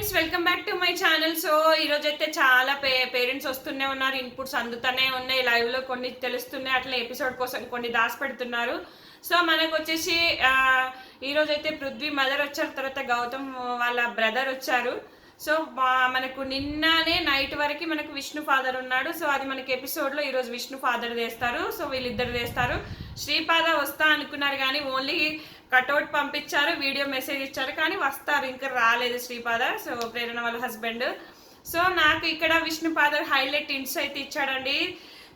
Friends, welcome back to my channel. So ఈరోజు అయితే చాలా పేరెంట్స్ వస్తూనే ఉన్నారు, ఇన్పుట్స్ అందుతూనే ఉన్నాయి, లైవ్లో కొన్ని తెలుస్తున్నాయి, అట్లా ఎపిసోడ్ కోసం కొన్ని దాచిపెడుతున్నారు. సో మనకు వచ్చేసి ఈరోజు అయితే పృథ్వీ మదర్ వచ్చారు, తర్వాత గౌతమ్ వాళ్ళ బ్రదర్ వచ్చారు. సో మనకు నిన్ననే నైట్ వరకు మనకు విష్ణు ఫాదర్ ఉన్నాడు. సో అది మనకి ఎపిసోడ్లో ఈరోజు విష్ణు ఫాదర్ చేస్తారు. సో వీళ్ళిద్దరు చేస్తారు. శ్రీపాద వస్తా అనుకున్నారు కానీ ఓన్లీ కట్అవుట్ పంపించారు, వీడియో మెసేజ్ ఇచ్చారు, కానీ వస్తారు, ఇంకా రాలేదు శ్రీపాద. సో ప్రేరణ వాళ్ళ హస్బెండ్. సో నాకు ఇక్కడ విష్ణు ఫాదర్ హైలైట్ హింట్స్ అయితే ఇచ్చాడండి,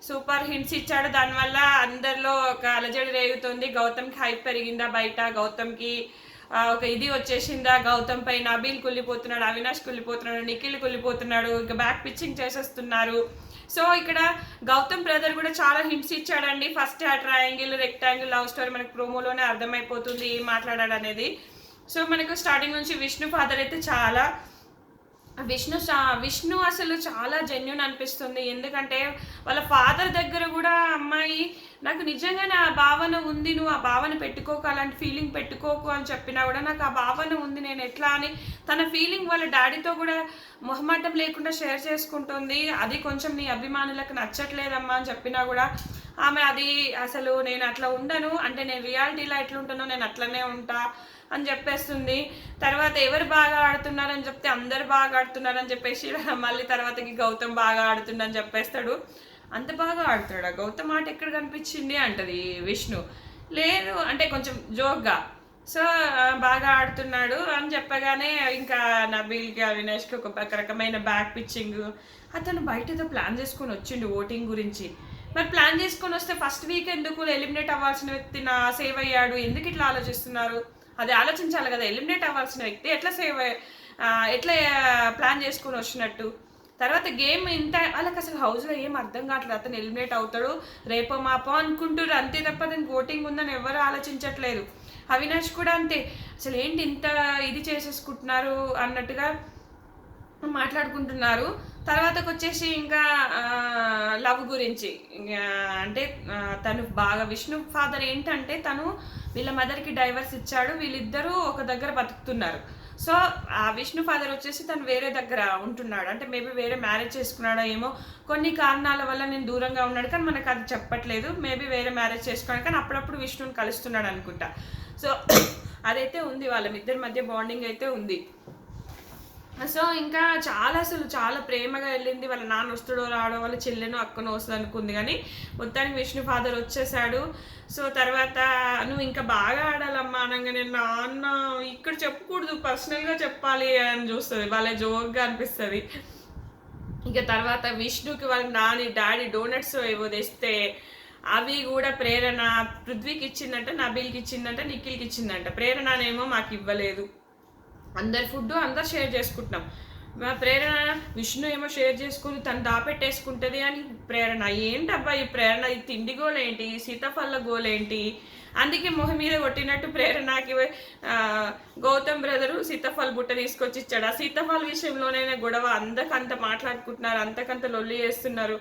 సూపర్ హింట్స్ ఇచ్చాడు. దానివల్ల అందరిలో ఒక అలజడి రేగుతుంది. గౌతమ్కి హైప్ పెరిగిందా బయట, గౌతమ్కి ఒక ఇది వచ్చేసిందా, గౌతమ్ పై నబీల్ కుళ్ళిపోతున్నాడు, అవినాష్ కుళ్ళిపోతున్నాడు, నిఖిల్ కుళ్ళిపోతున్నాడు, ఇంకా బ్యాక్ పిచ్చింగ్ చేసేస్తున్నారు. సో ఇక్కడ గౌతమ్ బ్రదర్ కూడా చాలా హింట్స్ ఇచ్చాడండి. ఫస్ట్ ఆ ట్రయాంగిల్ రెక్టాంగిల్ లవ్ స్టోరీ మనకు ప్రోమోలోనే అర్థమైపోతుంది ఏం మాట్లాడాడు అనేది. సో మనకు స్టార్టింగ్ నుంచి విష్ణు ఫాదర్ అయితే చాలా విష్ణు అసలు చాలా జెన్యున్ అనిపిస్తుంది. ఎందుకంటే వాళ్ళ ఫాదర్ దగ్గర కూడా అమ్మాయి నాకు నిజంగానే ఆ భావన ఉంది, నువ్వు ఆ భావన పెట్టుకోకు, అలాంటి ఫీలింగ్ పెట్టుకోకు అని చెప్పినా కూడా నాకు ఆ భావన ఉంది, నేను ఎట్లా అని తన ఫీలింగ్ వాళ్ళ డాడీతో కూడా మొహమాటం లేకుండా షేర్ చేసుకుంటుంది. అది కొంచెం నీ అభిమానులకు నచ్చట్లేదమ్మా అని చెప్పినా కూడా ఆమె అది అసలు నేను అట్లా ఉండను, అంటే నేను రియాలిటీలో ఎట్లుంటానో నేను అట్లనే ఉంటా అని చెప్పేస్తుంది. తర్వాత ఎవరు బాగా ఆడుతున్నారని చెప్తే అందరు బాగా ఆడుతున్నారని చెప్పేసి మళ్ళీ తర్వాతకి గౌతమ్ బాగా ఆడుతుండని చెప్పేస్తాడు. అంత బాగా ఆడుతున్నాడా గౌతమ్, ఆట ఎక్కడ కనిపించింది అంటది విష్ణు. లేదు అంటే కొంచెం జోక్గా. సో బాగా ఆడుతున్నాడు అని చెప్పగానే ఇంకా నబీల్కి అవినాష్కి ఒక రకమైన బ్యాక్ పిచ్చింగ్. అతను బయట ఏదో ప్లాన్ చేసుకొని వచ్చిండు ఓటింగ్ గురించి. మరి ప్లాన్ చేసుకొని వస్తే ఫస్ట్ వీక్ ఎందుకు ఎలిమినేట్ అవ్వాల్సిన వ్యక్తి సేవ్ అయ్యాడు, ఎందుకు ఇట్లా ఆలోచిస్తున్నారు? అది ఆలోచించాలి కదా, ఎలిమినేట్ అవ్వాల్సిన వ్యక్తి ఎట్లా ప్లాన్ చేసుకొని వచ్చినట్టు. తర్వాత గేమ్ ఇంత వాళ్ళకి అసలు హౌస్లో ఏం అర్థం కావట్లేదు. అతను ఎలిమినేట్ అవుతాడు రేపో మాపో అనుకుంటారు అంతే తప్ప దానికి ఓటింగ్ ఉందని ఎవరు ఆలోచించట్లేదు. అవినాష్ కూడా అంతే, అసలు ఏంటి ఇంత ఇది చేసేసుకుంటున్నారు అన్నట్టుగా మాట్లాడుకుంటున్నారు. తర్వాతకు వచ్చేసి ఇంకా లవ్ గురించి అంటే తను బాగా విష్ణు ఫాదర్ ఏంటంటే తను వీళ్ళ మదర్కి డైవర్స్ ఇచ్చాడు, వీళ్ళిద్దరూ ఒక దగ్గర బతుకుతున్నారు. సో ఆ విష్ణు ఫాదర్ వచ్చేసి తను వేరే దగ్గర ఉంటున్నాడు, అంటే మేబీ వేరే మ్యారేజ్ చేసుకున్నాడో ఏమో, కొన్ని కారణాల వల్ల నేను దూరంగా ఉన్నాడు కానీ మనకు అది చెప్పట్లేదు. మేబీ వేరే మ్యారేజ్ చేసుకున్నాడు కానీ అప్పుడప్పుడు విష్ణుని కలుస్తున్నాడు అనుకుంటా. సో అదైతే ఉంది, వాళ్ళ ఇద్దరి మధ్య బాండింగ్ అయితే ఉంది. సో ఇంకా అసలు చాలా ప్రేమగా వెళ్ళింది. వాళ్ళ నాన్న వస్తుడో రాడో, వాళ్ళ చెల్లెనో అక్కనో వస్తుంది అనుకుంది కానీ మొత్తానికి విష్ణు ఫాదర్ వచ్చేసాడు. సో తర్వాత నువ్వు ఇంకా బాగా ఆడాలమ్మా అనగానే నాన్న ఇక్కడ చెప్పకూడదు, పర్సనల్గా చెప్పాలి అని చూస్తుంది, వాళ్ళ జోక్గా అనిపిస్తుంది. ఇక తర్వాత విష్ణుకి వాళ్ళ డాడీ డోనట్స్ ఏవో తెస్తే అవి కూడా ప్రేరణ పృథ్వీకి ఇచ్చిందంట, నబీల్కి ఇచ్చిందంట, నిఖిల్కి ఇచ్చిందంట. ప్రేరణనేమో మాకు ఇవ్వలేదు. అందరి ఫుడ్ అందరు షేర్ చేసుకుంటున్నాం. మా ప్రేరణ విష్ణు ఏమో షేర్ చేసుకుని తను దాపెట్టేసుకుంటుంది అని ప్రేరణ. ఏంటబ్బా ఈ ప్రేరణ, ఈ తిండి గోలేంటి, సీతాఫల గోలేంటి? అందుకే మొహం మీద కొట్టినట్టు ప్రేరణకి గౌతమ్ బ్రదరు సీతాఫల్ బుట్ట తీసుకొచ్చి ఇచ్చాడు. ఆ సీతాఫల విషయంలోనైనా గొడవ, అంత మాట్లాడుకుంటున్నారు, అంతకంత లొల్లి చేస్తున్నారు,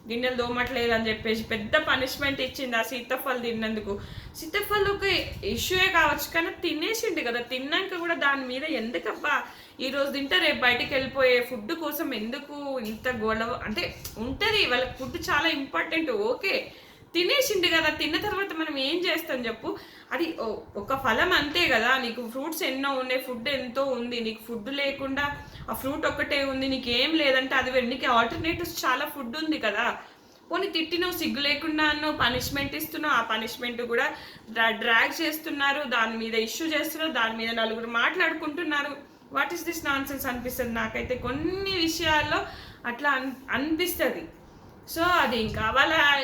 గిన్నెలు దోమట్లేదు అని చెప్పేసి పెద్ద పనిష్మెంట్ ఇచ్చింది ఆ సీతాఫల్ తిన్నందుకు. సీతాఫల్ ఒక ఇష్యూయే కావచ్చు కానీ తినేసిండు కదా, తిన్నాక కూడా దాని మీద ఎందుకబ్బా ఈరోజు తింటే రేపు బయటికి వెళ్ళిపోయే ఫుడ్ కోసం ఎందుకు ఇంత గొడవ? అంటే ఉంటుంది, వాళ్ళకి ఫుడ్ చాలా ఇంపార్టెంట్, ఓకే తినేసిండు కదా, తిన్న తర్వాత మనం ఏం చేస్తాం చెప్పు? అది ఒక ఫలం అంతే కదా, నీకు ఫ్రూట్స్ ఎన్నో ఉన్నాయి, ఫుడ్ ఎంతో ఉంది, నీకు ఫుడ్ లేకుండా ఆ ఫ్రూట్ ఒక్కటే ఉంది, నీకు ఏం లేదంటే అది నీకు ఆల్టర్నేటివ్స్ చాలా ఫుడ్ ఉంది కదా. పోనీ తిట్టినావు, సిగ్గు లేకుండా అన్నావు, పనిష్మెంట్ ఇస్తున్నావు, ఆ పనిష్మెంట్ కూడా డ్రాగ్ చేస్తున్నారు, దాని మీద ఇష్యూ చేస్తున్నారు, దాని మీద నలుగురు మాట్లాడుకుంటున్నారు. What is this non sense అనిపిస్తుంది నాకైతే కొన్ని విషయాల్లో అట్లా అనిపిస్తుంది. సో అది ఇంకా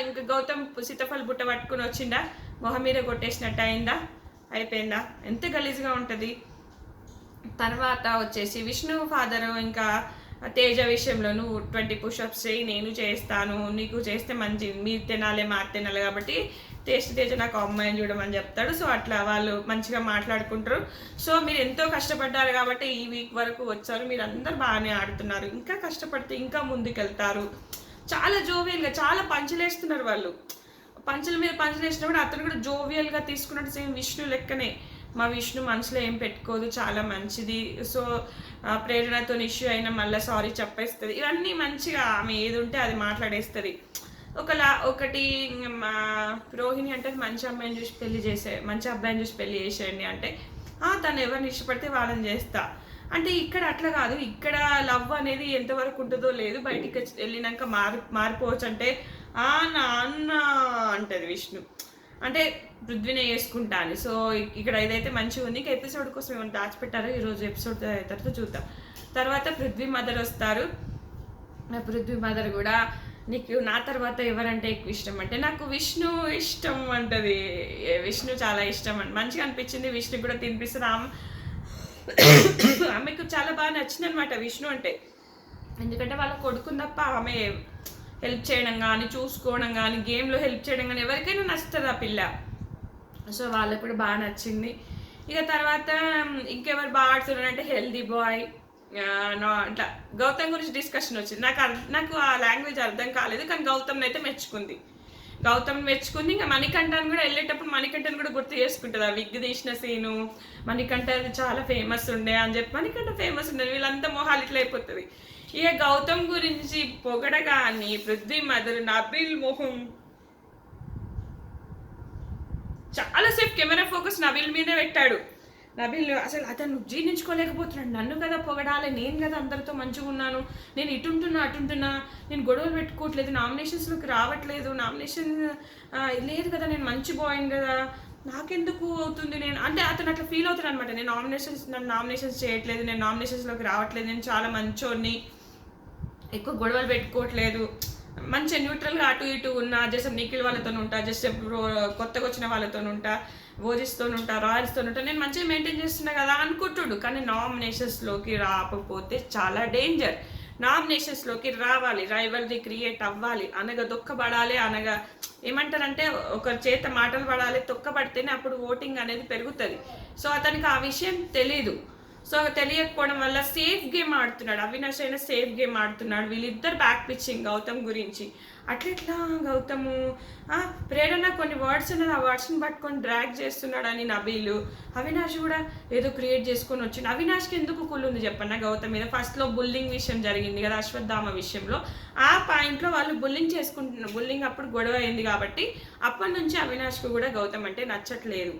ఇంకా గౌతమ్ సీతాఫల బుట్ట పట్టుకుని వచ్చిందా, మొహం మీద కొట్టేసినట్టు అయిందా, అయిపోయిందా? ఎంత గలీజ్గా ఉంటుంది. తర్వాత వచ్చేసి విష్ణు ఫాదరు ఇంకా తేజ విషయంలో నువ్వు 20 పుషప్స్ చేయి, నేను చేస్తాను, నీకు చేస్తే మంచి, మీరు తినాలి మాకు తినాలి కాబట్టి తేజ నాకు అమ్మాయిని చూడమని చెప్తాడు. సో అట్లా వాళ్ళు మంచిగా మాట్లాడుకుంటారు. సో మీరు ఎంతో కష్టపడ్డారు కాబట్టి ఈ వీక్ వరకు వచ్చారు, మీరు అందరు బాగానే ఆడుతున్నారు, ఇంకా కష్టపడితే ఇంకా ముందుకెళ్తారు. చాలా జోవియల్గా చాలా పంచులేస్తున్నారు వాళ్ళు, పంచుల మీద పంచులు వేసినప్పుడు అతను కూడా జోవియల్గా తీసుకున్నట్టు సేమ్ విష్ణు లెక్కనే మా విష్ణు మనసులో ఏం పెట్టుకోదు, చాలా మంచిది. సో ప్రేరణతో ఇష్యూ అయినా మళ్ళీ సారీ చెప్పేస్తుంది. ఇవన్నీ మంచిగా ఆమె ఏది ఉంటే అది మాట్లాడేస్తుంది. ఒకటి మా రోహిణి అంటే మంచి అమ్మాయిని చూసి మంచి అబ్బాయిని చూసి పెళ్లి చేసేయండి అంటే తను ఎవరిని ఇష్టపడితే వాళ్ళని చేస్తా అంటే, ఇక్కడ అట్లా కాదు. ఇక్కడ లవ్ అనేది ఎంతవరకు ఉంటుందో లేదు, బయటికి వెళ్ళినాక మారిపోవచ్చు అంటే నాన్న అంటది విష్ణు. అంటే పృథ్వీనే చేసుకుంటా అని. సో ఇక్కడ ఏదైతే మంచిగా ఉంది, ఇంకా ఎపిసోడ్ కోసం ఏమైనా దాచిపెట్టారో ఈరోజు ఎపిసోడ్ తర్వాత చూద్దాం. తర్వాత పృథ్వీ మదర్ వస్తారు. పృథ్వీ మదర్ కూడా నీకు నా తర్వాత ఎవరంటే ఎక్కువ ఇష్టం అంటే, నాకు విష్ణు ఇష్టం అంటది. విష్ణు చాలా ఇష్టం అని మంచిగా అనిపించింది. విష్ణు కూడా తినిపిస్తుంది. ఆమెకు చాలా బాగా నచ్చింది అనమాట విష్ణు అంటే. ఎందుకంటే వాళ్ళ కొడుకుని తప్ప ఆమె హెల్ప్ చేయడం కానీ, చూసుకోవడం కానీ, గేమ్లో హెల్ప్ చేయడం కానీ ఎవరికైనా నచ్చుతుంది ఆ పిల్ల. సో వాళ్ళకు కూడా బాగా నచ్చింది. ఇక తర్వాత ఇంకెవరు బాగా ఆడుతున్నారు అంటే హెల్దీ బాయ్, అట్లా గౌతమ్ గురించి డిస్కషన్ వచ్చింది. నాకు ఆ లాంగ్వేజ్ అర్థం కాలేదు, కానీ గౌతమ్ అయితే మెచ్చుకుంది. ఇంకా మణికంఠను కూడా వెళ్ళేటప్పుడు మణికంఠను కూడా గుర్తు చేసుకుంటుంది. ఆ విగ్ తీసిన సీను, మణికంఠ అది చాలా ఫేమస్ ఉండే అని చెప్పి మణికంఠ ఫేమస్ ఉండదు, వీళ్ళంతా మొహాలు ఇట్లా అయిపోతుంది. ఇక గౌతమ్ గురించి పొగడగాని పృథ్వీ మదర్ నబీల్ మొహం చాలాసేపు కెమెరా ఫోకస్ నబీల్ మీదే పెట్టాడు. నబీల్ అసలు అతను జీర్ణించుకోలేకపోతున్నాడు. నన్ను కదా పొగడాలి, నేను కదా అందరితో మంచిగా ఉన్నాను, నేను అటుంటున్నా, నేను గొడవలు పెట్టుకోవట్లేదు, నామినేషన్స్లోకి రావట్లేదు, నామినేషన్ లేదు కదా, నేను మంచి బాయ్ని కదా, నాకెందుకు అవుతుంది నేను అంటే అతను అట్లా ఫీల్ అవుతాడు అనమాట. నన్ను నామినేషన్స్ చేయట్లేదు, నేను నామినేషన్స్లోకి రావట్లేదు, నేను చాలా మంచోడిని, ఎక్కువ గొడవలు పెట్టుకోవట్లేదు, మంచిగా న్యూట్రల్గా అటు ఇటు ఉన్నా, జస్ట్ నిఖిల్ వాళ్ళతో ఉంటా, జస్ట్ కొత్తగా వచ్చిన వాళ్ళతో ఉంటా, ఓజిస్తో ఉంటా, రాయల్స్తో ఉంటా, నేను మంచిగా మెయింటైన్ చేస్తున్నా కదా అనుకుంటుడు. కానీ నామినేషన్స్లోకి రాకపోతే చాలా డేంజర్. నామినేషన్స్లోకి రావాలి, రైవల్రీ క్రియేట్ అవ్వాలి, అనగా దొక్కబడాలి, అనగా ఏమంటారంటే ఒకరి చేత మాటలు పడాలి, తొక్కబడితేనే అప్పుడు ఓటింగ్ అనేది పెరుగుతుంది. సో అతనికి ఆ విషయం తెలీదు. సో తెలియకపోవడం వల్ల సేఫ్ గేమ్ ఆడుతున్నాడు. అవినాష్ అయినా సేఫ్ గేమ్ ఆడుతున్నాడు. వీళ్ళిద్దరు బ్యాక్ పిచ్చింగ్ గౌతమ్ గురించి. అట్లా గౌతము ప్రేరణ కొన్ని వర్డ్స్ ఉన్నది, ఆ వర్డ్స్ని పట్టుకొని డ్రాగ్ చేస్తున్నాడు అని నబీలు. అవినాష్ కూడా ఏదో క్రియేట్ చేసుకొని వచ్చింది. అవినాష్కి ఎందుకు కుళ్ళు చెప్పన్నా గౌతమ్ మీద. ఫస్ట్లో బుల్లింగ్ విషయం జరిగింది కదా, అశ్వత్థామ విషయంలో. ఆ పాయింట్లో వాళ్ళు బుల్లింగ్ అప్పుడు గొడవ అయింది కాబట్టి అప్పటి నుంచి అవినాష్కి కూడా గౌతమ్ అంటే నచ్చట్లేదు.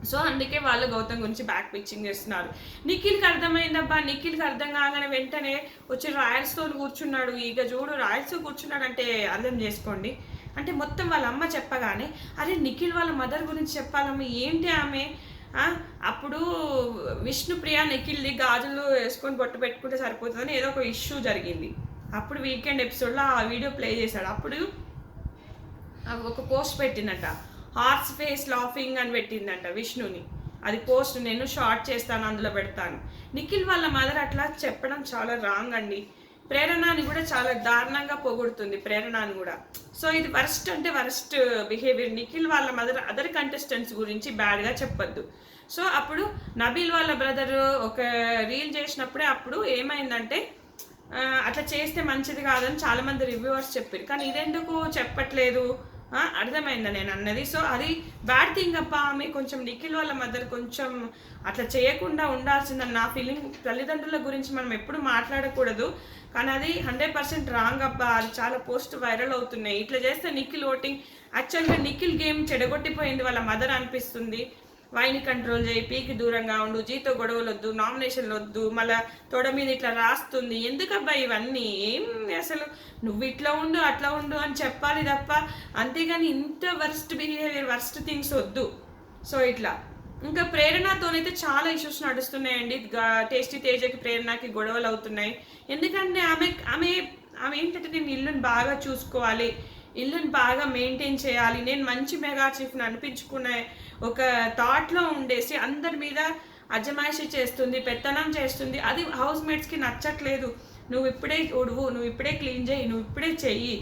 సో అందుకే వాళ్ళు గౌతమ్ గురించి బ్యాక్ పిచ్చింగ్ చేస్తున్నారు. నిఖిల్కి అర్థమైందబ్బా. నిఖిల్కి అర్థం కాగానే వెంటనే వచ్చి రాయల్స్తో కూర్చున్నాడు. ఇక చూడు రాయల్స్తో కూర్చున్నాడు అంటే అర్థం చేసుకోండి. అంటే మొత్తం వాళ్ళ అమ్మ చెప్పగానే అరే నిఖిల్ వాళ్ళ మదర్ గురించి చెప్పాలమ్మ, ఏంటి ఆమె అప్పుడు విష్ణుప్రియ నిఖిల్ది గాజులు వేసుకొని బొట్టు పెట్టుకుంటే సరిపోతుందని ఏదో ఒక ఇష్యూ జరిగింది. అప్పుడు వీకెండ్ ఎపిసోడ్లో ఆ వీడియో ప్లే చేశాడు. అప్పుడు ఒక పోస్ట్ పెట్టిందట, హార్స్ ఫేస్ లాఫింగ్ అని పెట్టిందంట విష్ణుని. అది పోస్ట్ నేను షార్ట్ చేస్తాను, అందులో పెడతాను. నిఖిల్ వాళ్ళ మదర్ అట్లా చెప్పడం చాలా రాంగ్ అండి. ప్రేరణని కూడా చాలా దారుణంగా పొగుడుతుంది ప్రేరణని కూడా. సో ఇది వరస్ట్ బిహేవియర్. నిఖిల్ వాళ్ళ మదర్ అదర్ కంటెస్టెంట్స్ గురించి బ్యాడ్గా చెప్పొద్దు. సో అప్పుడు నబీల్ వాళ్ళ బ్రదర్ ఒక రీల్ చేసినప్పుడే అప్పుడు ఏమైందంటే అట్లా చేస్తే మంచిది కాదని చాలామంది రివ్యూవర్స్ చెప్పారు. కానీ ఇదెందుకు చెప్పట్లేదు అర్థమైందా నేను అన్నది. సో అది బ్యాడ్ థింగ్ అప్ప. ఆమె కొంచెం నిఖిల్ వాళ్ళ మదర్ కొంచెం అట్లా చేయకుండా ఉండాల్సిందని నా ఫీలింగ్. తల్లిదండ్రుల గురించి మనం ఎప్పుడు మాట్లాడకూడదు, కానీ అది 100% రాంగ్ అప్ప. అది చాలా పోస్ట్ వైరల్ అవుతున్నాయి. ఇట్లా చేస్తే నిఖిల్ ఓటింగ్ యాక్చువల్గా నిఖిల్ గేమ్ చెడగొట్టిపోయింది వాళ్ళ మదర్ అనిపిస్తుంది. వాయిని కంట్రోల్ చేయి, పీకి దూరంగా ఉండు, జీతో గొడవలు వద్దు, నామినేషన్లు వద్దు, మళ్ళీ తొడ మీద ఇట్లా రాస్తుంది, ఎందుకబ్బా ఇవన్నీ? ఏం అసలు నువ్వు ఇట్లా ఉండు అట్లా ఉండు అని చెప్పాలి తప్ప, అంతేగాని ఇంత వర్స్ట్ బిహేవియర్ వర్స్ట్ థింగ్స్ వద్దు. సో ఇట్లా ఇంకా ప్రేరణతోనైతే చాలా ఇష్యూస్ నడుస్తున్నాయండి. టేస్టీ తేజకి ప్రేరణకి గొడవలు అవుతున్నాయి. ఎందుకంటే ఆమె ఏంటంటే నేను ఇల్లుని బాగా చూసుకోవాలి, ఇల్లుని బాగా మెయింటైన్ చేయాలి, నేను మంచి మెగా చీఫ్ని అనిపించుకునే ఒక థాట్లో ఉండేసి అందరి మీద అజమాయిషి చేస్తుంది, పెత్తనం చేస్తుంది. అది హౌస్ మేట్స్కి నచ్చట్లేదు. నువ్వు ఇప్పుడే ఉడువు, నువ్వు ఇప్పుడే క్లీన్ చేయి, నువ్వు ఇప్పుడే చెయ్యి,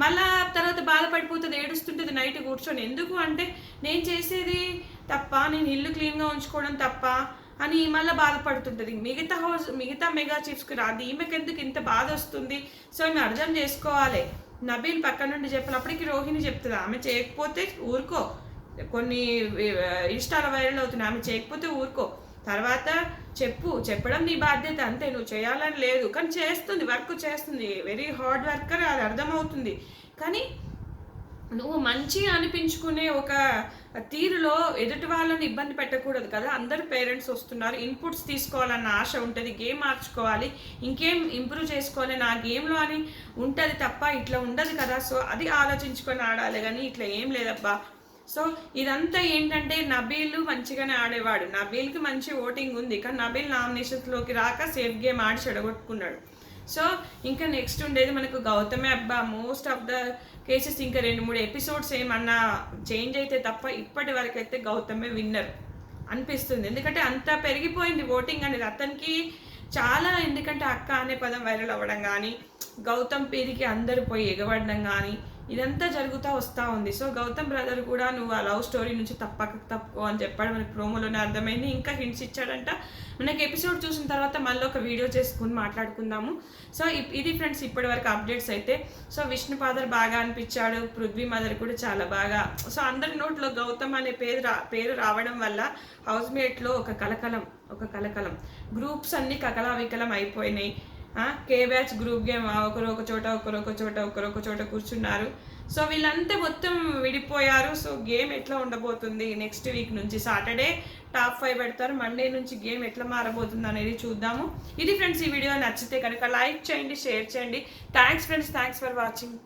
మళ్ళా తర్వాత బాధపడిపోతుంది, ఏడుస్తుంటుంది నైట్ కూర్చొని. ఎందుకు అంటే నేను చేసేది తప్ప, నేను ఇల్లు క్లీన్గా ఉంచుకోవడం తప్ప అని మళ్ళీ బాధపడుతుంటుంది. మిగతా మెగా చీఫ్స్కి రాదు, ఈమెకి ఎందుకు ఇంత బాధ వస్తుంది? సో ఈమె అర్థం చేసుకోవాలి. నబీల్ పక్క నుండి చెప్పినప్పటికీ రోహిణి చెప్తుంది, ఆమె చేయకపోతే ఊరుకో, కొన్ని ఇన్స్టాలో వైరల్ అవుతున్నాయి, ఆమె చేయకపోతే ఊరుకో, తర్వాత చెప్పడం నీ బాధ్యత అంతే, నువ్వు చేయాలని లేదు, కానీ చేస్తుంది, వర్క్ చేస్తుంది, వెరీ హార్డ్ వర్కర్, అది అర్థమవుతుంది. కానీ నువ్వు మంచిగా అనిపించుకునే ఒక తీరులో ఎదుటి వాళ్ళని ఇబ్బంది పెట్టకూడదు కదా. అందరు పేరెంట్స్ వస్తున్నారు, ఇన్పుట్స్ తీసుకోవాలన్న ఆశ ఉంటుంది, గేమ్ మార్చుకోవాలి, ఇంకేం ఇంప్రూవ్ చేసుకోవాలి నా గేమ్లో అని ఉంటుంది తప్ప ఇట్లా ఉండదు కదా. సో అది ఆలోచించుకొని ఆడాలి, కానీ ఇట్లా ఏం లేదబ్బా. సో ఇదంతా ఏంటంటే నబీల్ మంచిగానే ఆడేవాడు, నబీల్కి మంచి ఓటింగ్ ఉంది, కానీ నబీల్ నామినేషన్స్లోకి రాక సేఫ్ గేమ్ ఆడి చెడగొట్టుకున్నాడు. సో ఇంకా నెక్స్ట్ ఉండేది మనకు గౌతమే. అబ్బా మోస్ట్ ఆఫ్ ద కేసెస్ ఇంకా 2-3 ఎపిసోడ్స్ ఏమన్నా చేంజ్ అయితే తప్ప ఇప్పటి వరకు అయితే గౌతమే విన్నర్ అనిపిస్తుంది. ఎందుకంటే అంత పెరిగిపోయింది ఓటింగ్ అనేది అతనికి చాలా. ఎందుకంటే అక్క అనే పదం వైరల్ అవ్వడం కానీ, గౌతమ్ పేరుకి అందరూ పోయి ఎగబడడం కానీ, ఇదంతా జరుగుతూ వస్తూ ఉంది. సో గౌతమ్ బ్రదర్ కూడా నువ్వు ఆ లవ్ స్టోరీ నుంచి తప్పుకో అని చెప్పాడు, మనకి ప్రోమోలోనే అర్థమైంది. ఇంకా హింట్స్ ఇచ్చాడంట. మనకి ఎపిసోడ్ చూసిన తర్వాత మళ్ళీ ఒక వీడియో చేసుకుని మాట్లాడుకుందాము. సో ఇది ఫ్రెండ్స్ ఇప్పటి వరకు అప్డేట్స్ అయితే. సో విష్ణు ఫాదర్ బాగా అనిపించాడు, పృథ్వీ మదర్ కూడా చాలా బాగా. సో అందరి నోట్లో గౌతమ్ అనే పేరు రావడం వల్ల హౌస్మేట్లో ఒక కలకలం, గ్రూప్స్ అన్ని కకలావికలం అయిపోయినాయి. కే బ్యాచ్ గ్రూప్ గేమ్ ఒకరు ఒక చోట కూర్చున్నారు. సో వీళ్ళంతా మొత్తం విడిపోయారు. సో గేమ్ ఎట్లా ఉండబోతుంది నెక్స్ట్ వీక్ నుంచి? సాటర్డే టాప్ 5 పెడతారు, మండే నుంచి గేమ్ ఎట్లా మారబోతుంది అనేది చూద్దాము. ఇది ఫ్రెండ్స్, ఈ వీడియో నచ్చితే కనుక లైక్ చేయండి, షేర్ చేయండి. Thanks friends, thanks for watching.